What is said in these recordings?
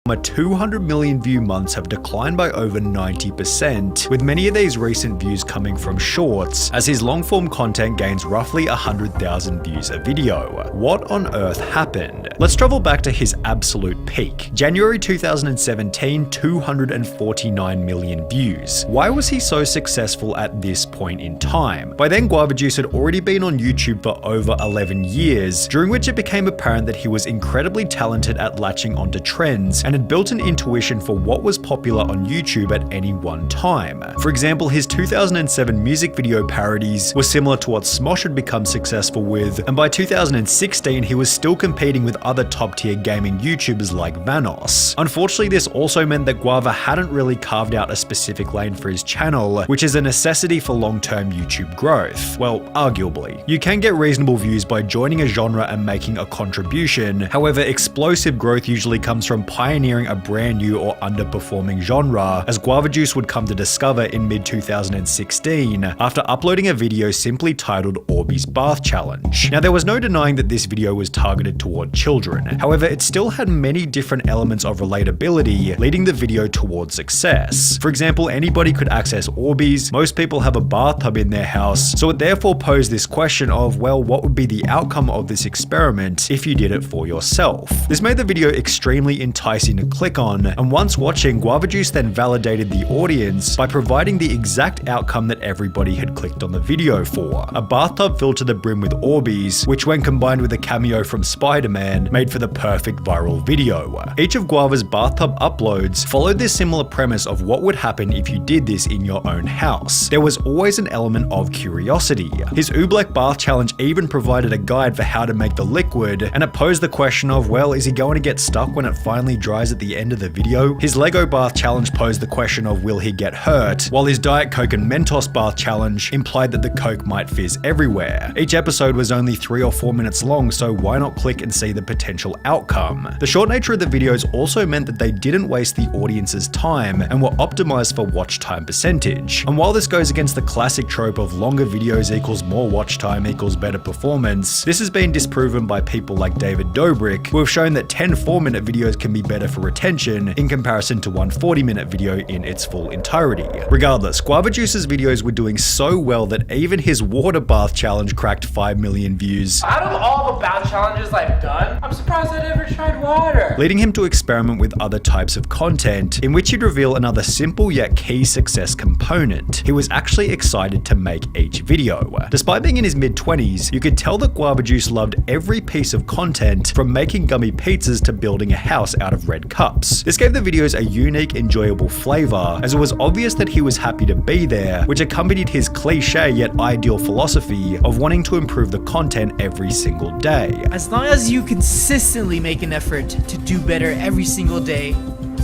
my 200 million view months have declined by over 90%, with many of these recent views coming from shorts, as his long-form content gains roughly 100,000 views a video. What on earth happened? Let's travel back to his absolute peak. January 2017, 249 million views. Why was he so successful at this point in time? By then, Guava Juice had already been on YouTube for over 11 years, during which it became apparent that he was incredibly talented at latching onto trends and had built an intuition for what was popular on YouTube at any one time. For example, his 2007 music video parodies were similar to what Smosh had become successful with, and by 2016 he was still competing with other top-tier gaming YouTubers like Vanos. Unfortunately, this also meant that Guava hadn't really carved out a specific lane for his channel, which is a necessity for long-term YouTube growth. Well, arguably. You can get reasonable views by joining a genre and making a contribution. However, explosive growth usually comes from pioneering a brand new or underperforming genre, as Guava Juice would come to discover in mid-2016 after uploading a video simply titled Orbeez Bath Challenge. Now, there was no denying that this video was targeted toward children. However, it still had many different elements of relatability, leading the video towards success. For example, anybody could access Orbeez, most people have a bathtub in their house, so it therefore posed this question of, well, what would be the outcome of this experiment if you did it for yourself? This made the video extremely enticing to click on, and once watching, Guava Juice then validated the audience by providing the exact outcome that everybody had clicked on the video for: a bathtub filled to the brim with Orbeez, which when combined with a cameo from Spider-Man made for the perfect viral video. Each of Guava's bathtub uploads followed this similar premise of what would happen if you did this in your own house. There was always an element of curiosity. His Oobleck Bath Challenge even provided a guide for how to make the liquid, and it posed the question of, well, is he going to get stuck when it finally dries at the end of the video? His Lego Bath Challenge posed the question of, will he get hurt? While his Diet Coke and Mentos Bath Challenge implied that the Coke might fizz everywhere. Each episode was only 3 or 4 minutes long, so why not click and see the potential outcome? The short nature of the videos also meant that they didn't waste the audience's time and were optimized for watch time percentage. And while this goes against the classic trope of longer videos equals more watch time equals better performance, this has been disproven by people like David Dobrik, who have shown that 10 4-minute videos can be better for retention in comparison to one 40-minute video in its full entirety. Regardless, Guava Juice's videos were doing so well that even his water bath challenge cracked 5 million views. Out of all the bath challenges I've done, I'm surprised I'd ever tried water. Leading him to experiment with other types of content, in which he'd reveal another simple yet key success component. He was actually excited to make each video. Despite being in his mid-20s, you could tell that Guava Juice loved every piece of content, from making gummy pizzas to building a house out of red cups. This gave the videos a unique, enjoyable flavor, as it was obvious that he was happy to be there, which accompanied his cliche yet ideal philosophy of wanting to improve the content every single day. As long as you consistently make an effort to do better every single day,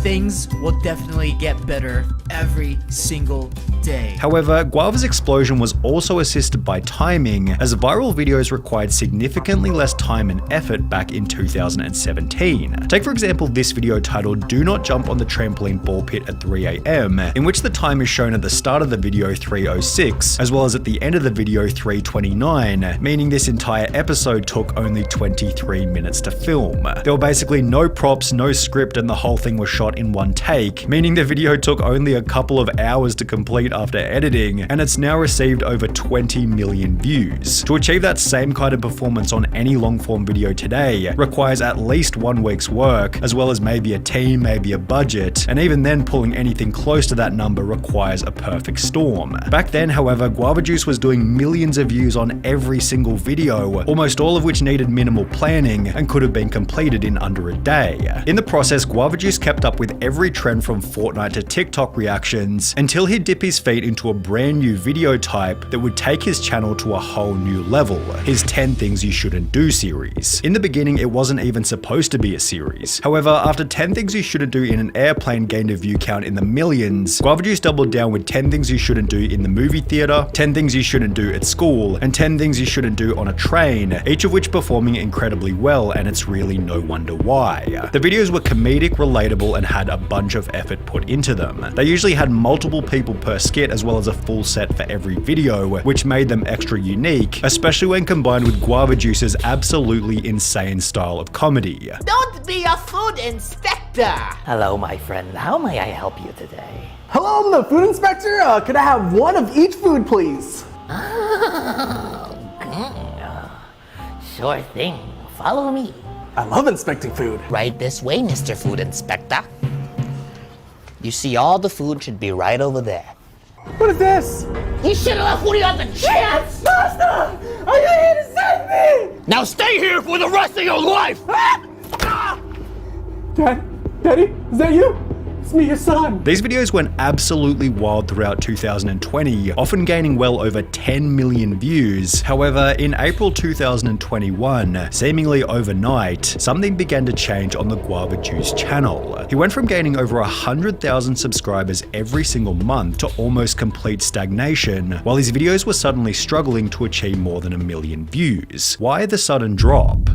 things will definitely get better every single day. However, Guava's explosion was also assisted by timing, as viral videos required significantly less time and effort back in 2017. Take for example this video titled "Do Not Jump on the Trampoline Ball Pit at 3 AM, in which the time is shown at the start of the video 3:06, as well as at the end of the video 3:29, meaning this entire episode took only 23 minutes to film. There were basically no props, no script, and the whole thing was shot in one take, meaning the video took only a couple of hours to complete after editing, and it's now received over 20 million views. To achieve that same kind of performance on any long-form video today requires at least 1 week's work, as well as maybe a team, maybe a budget, and even then pulling anything close to that number requires a perfect storm. Back then, however, Guava Juice was doing millions of views on every single video, almost all of which needed minimal planning and could have been completed in under a day. In the process, Guava Juice kept up with every trend from Fortnite to TikTok reactions until he'd dip his feet into a brand new video type that would take his channel to a whole new level: his 10 Things You Shouldn't Do series. In the beginning, it wasn't even supposed to be a series. However, after 10 Things You Shouldn't Do in an Airplane gained a view count in the millions, Guava Juice doubled down with 10 Things You Shouldn't Do in the movie theater, 10 Things You Shouldn't Do at school, and 10 Things You Shouldn't Do on a train, each of which performing incredibly well, and it's really no wonder why. The videos were comedic, relatable, and had a bunch of effort put into them. They usually had multiple people per skit as well as a full set for every video, which made them extra unique, especially when combined with Guava Juice's absolutely insane style of comedy. Don't be a food inspector! Inspector! Hello, my friend. How may I help you today? Hello, I'm the food inspector. Could I have one of each food, please? Sure thing. Follow me. I love inspecting food. Right this way, Mr. Food Inspector. You see, all the food should be right over there. What is this? You should have left Woody on the chance! Master! Are you here to save me? Now stay here for the rest of your life! Daddy, is that you? It's me, your son. These videos went absolutely wild throughout 2020, often gaining well over 10 million views. However, in April 2021, seemingly overnight, something began to change on the Guava Juice channel. He went from gaining over 100,000 subscribers every single month to almost complete stagnation, while his videos were suddenly struggling to achieve more than 1 million views. Why the sudden drop?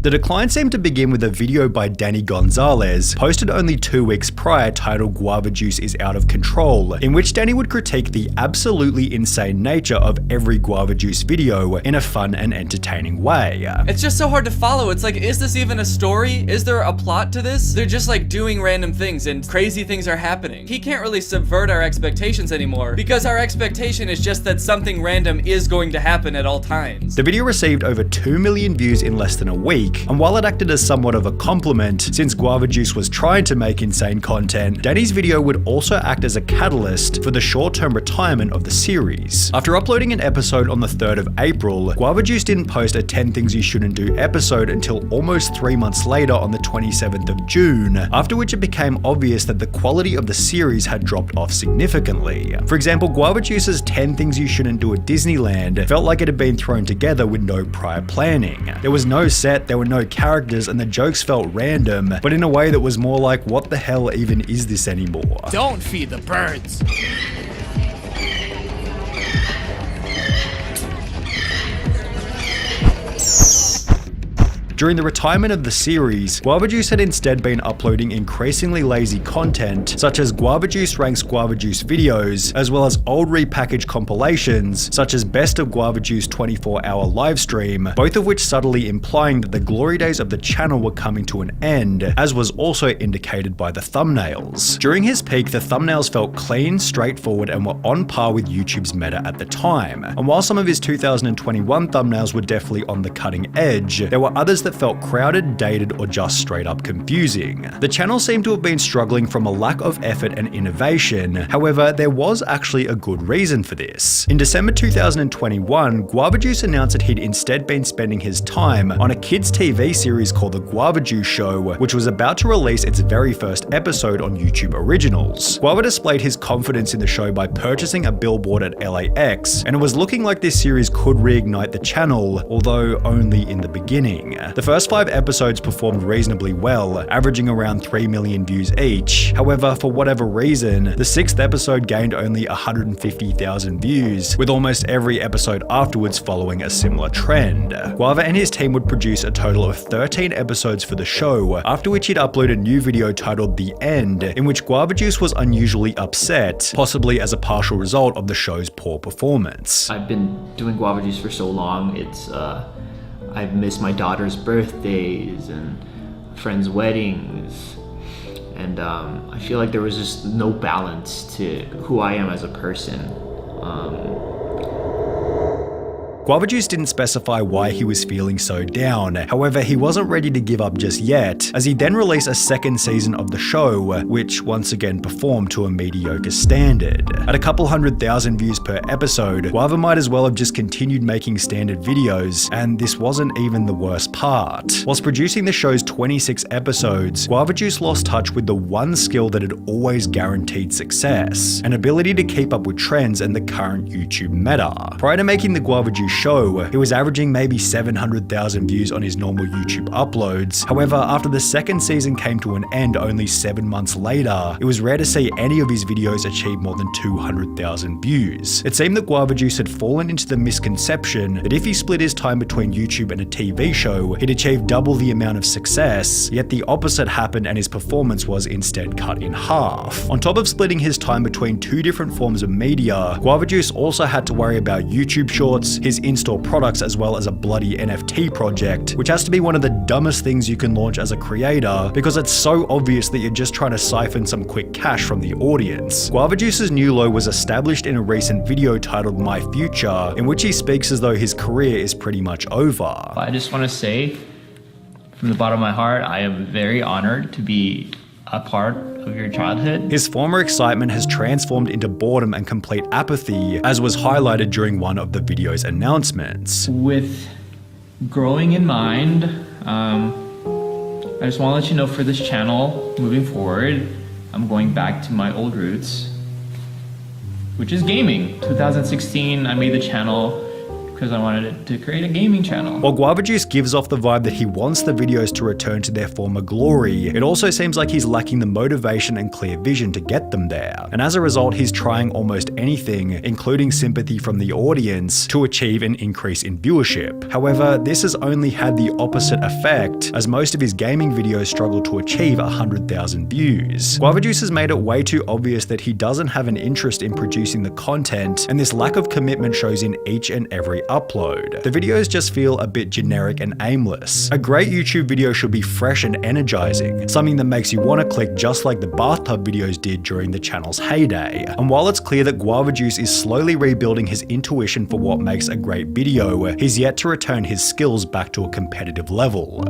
The decline seemed to begin with a video by Danny Gonzalez, posted only 2 weeks prior, titled Guava Juice is Out of Control, in which Danny would critique the absolutely insane nature of every Guava Juice video in a fun and entertaining way. It's just so hard to follow. It's like, is this even a story? Is there a plot to this? They're just like doing random things and crazy things are happening. He can't really subvert our expectations anymore because our expectation is just that something random is going to happen at all times. The video received over 2 million views in less than a week, and while it acted as somewhat of a compliment, since Guava Juice was trying to make insane content, Danny's video would also act as a catalyst for the short-term retirement of the series. After uploading an episode on the 3rd of April, Guava Juice didn't post a 10 Things You Shouldn't Do episode until almost 3 months later on the 27th of June, after which it became obvious that the quality of the series had dropped off significantly. For example, Guava Juice's 10 Things You Shouldn't Do at Disneyland felt like it had been thrown together with no prior planning. There was no set, there were no characters, and the jokes felt random, but in a way that was more like, what the hell even is this anymore? Don't feed the birds. During the retirement of the series, Guava Juice had instead been uploading increasingly lazy content, such as Guava Juice Ranks Guava Juice videos, as well as old repackaged compilations, such as Best of Guava Juice 24-hour livestream, both of which subtly implying that the glory days of the channel were coming to an end, as was also indicated by the thumbnails. During his peak, the thumbnails felt clean, straightforward, and were on par with YouTube's meta at the time. And while some of his 2021 thumbnails were definitely on the cutting edge, there were others that felt crowded, dated, or just straight up confusing. The channel seemed to have been struggling from a lack of effort and innovation. However, there was actually a good reason for this. In December 2021, Guava Juice announced that he'd instead been spending his time on a kids' TV series called The Guava Juice Show, which was about to release its very first episode on YouTube Originals. Guava displayed his confidence in the show by purchasing a billboard at LAX, and it was looking like this series could reignite the channel, although only in the beginning. The first 5 episodes performed reasonably well, averaging around 3 million views each. However, for whatever reason, the 6th episode gained only 150,000 views, with almost every episode afterwards following a similar trend. Guava and his team would produce a total of 13 episodes for the show, after which he'd upload a new video titled The End, in which Guava Juice was unusually upset, possibly as a partial result of the show's poor performance. I've been doing Guava Juice for so long, I've missed my daughter's birthdays and friends' weddings, and I feel like there was just no balance to who I am as a person. Guava Juice didn't specify why he was feeling so down. However, he wasn't ready to give up just yet, as he then released a second season of the show, which once again performed to a mediocre standard. At a couple 100,000 views per episode, Guava might as well have just continued making standard videos, and this wasn't even the worst part. Whilst producing the show's 26 episodes, Guava Juice lost touch with the one skill that had always guaranteed success: an ability to keep up with trends and the current YouTube meta. Prior to making the Guava Juice show, he was averaging maybe 700,000 views on his normal YouTube uploads. However, after the second season came to an end only 7 months later, it was rare to see any of his videos achieve more than 200,000 views. It seemed that Guava Juice had fallen into the misconception that if he split his time between YouTube and a TV show, he'd achieve double the amount of success, yet the opposite happened and his performance was instead cut in half. On top of splitting his time between 2 different forms of media, Guava Juice also had to worry about YouTube Shorts, his in-store products as well as a bloody NFT project, which has to be one of the dumbest things you can launch as a creator because it's so obvious that you're just trying to siphon some quick cash from the audience. Guava Juice's new low was established in a recent video titled My Future, in which he speaks as though his career is pretty much over. I just want to say, from the bottom of my heart, I am very honored to be a part of your childhood. His former excitement has transformed into boredom and complete apathy, as was highlighted during one of the video's announcements. With growing in mind, I just want to let you know for this channel, moving forward, I'm going back to my old roots, which is gaming. 2016, I made the channel because I wanted to create a gaming channel. While Guava Juice gives off the vibe that he wants the videos to return to their former glory, it also seems like he's lacking the motivation and clear vision to get them there. And as a result, he's trying almost anything, including sympathy from the audience, to achieve an increase in viewership. However, this has only had the opposite effect, as most of his gaming videos struggle to achieve 100,000 views. Guava Juice has made it way too obvious that he doesn't have an interest in producing the content, and this lack of commitment shows in each and every upload. The videos just feel a bit generic and aimless. A great YouTube video should be fresh and energizing, something that makes you want to click just like the bathtub videos did during the channel's heyday. And while it's clear that Guava Juice is slowly rebuilding his intuition for what makes a great video, he's yet to return his skills back to a competitive level.